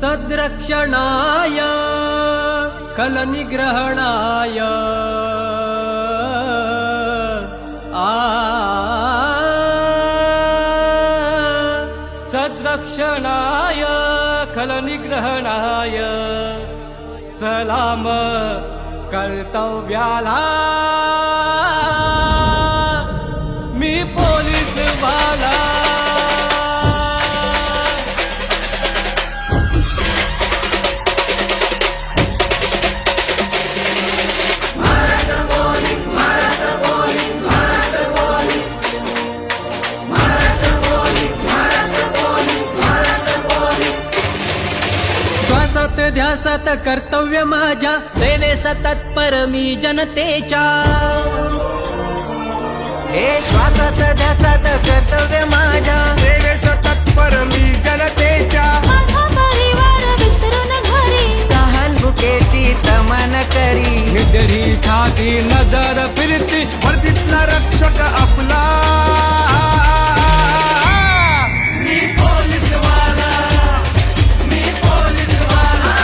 सद्रक्षणाय खलनिग्रहणाय सद्रक्षणाय खलनिग्रहणाय सलाम कर्तव्याला मी पोलीस वाला श्वासात ध्यासात कर्तव्य माझ्या सेवेस तत्पर मी जनतेच्या हे श्वासात ध्यासात कर्तव्य माझ्या सेवेस तत्पर मी जनतेच्या माझा परिवार विसरून घरी लहान भुकेची तमन करी निधरी छाती नजर फिरती वर्दीतला रक्षक आपला मी पोलीस वाला मी पोलीस वाला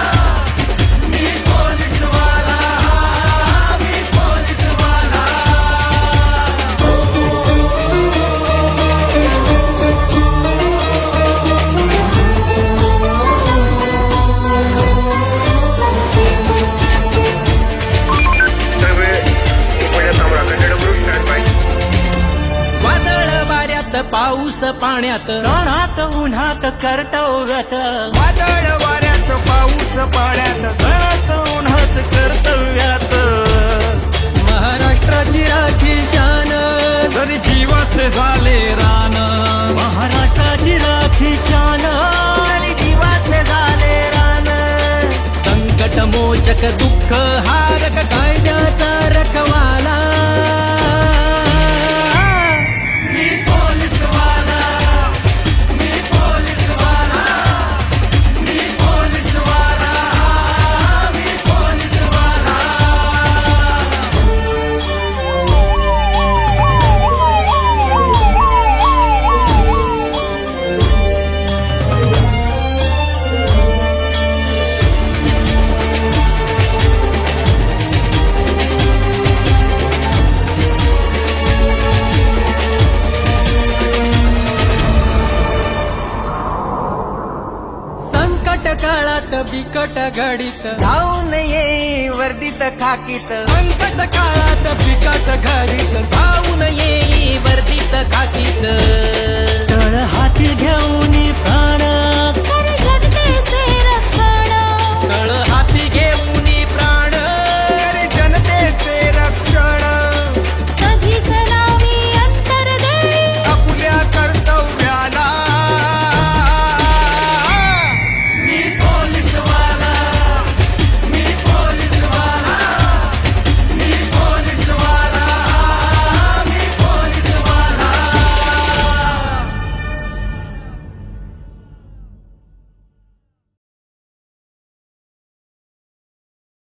मी पोलीस वाला मी पोलीस वाला वादळ वाऱ्यात पाऊस पाण्यात सणात उन्हात कर्तव्यात वादळ वाऱ्यात पाऊस पाण्यात सणात उन्हात कर्तव्यात महाराष्ट्राची राखी शान जरी जीवाचे झाले रान महाराष्ट्राची राखी शान तरी जीवाचे झाले रान संकट मोचक दुःख हारक कायद्याचा रखवाला मी पोलीस वाला मी पोलीस वाला मी पोलीस वाला मी पोलीस वाला संकट काळात बिकट घडीत धावून ये वर्दीत खाकीत संकट काळात बिकट घडीत धावून येई वर्दीत खाकीत तळ हाती घेऊन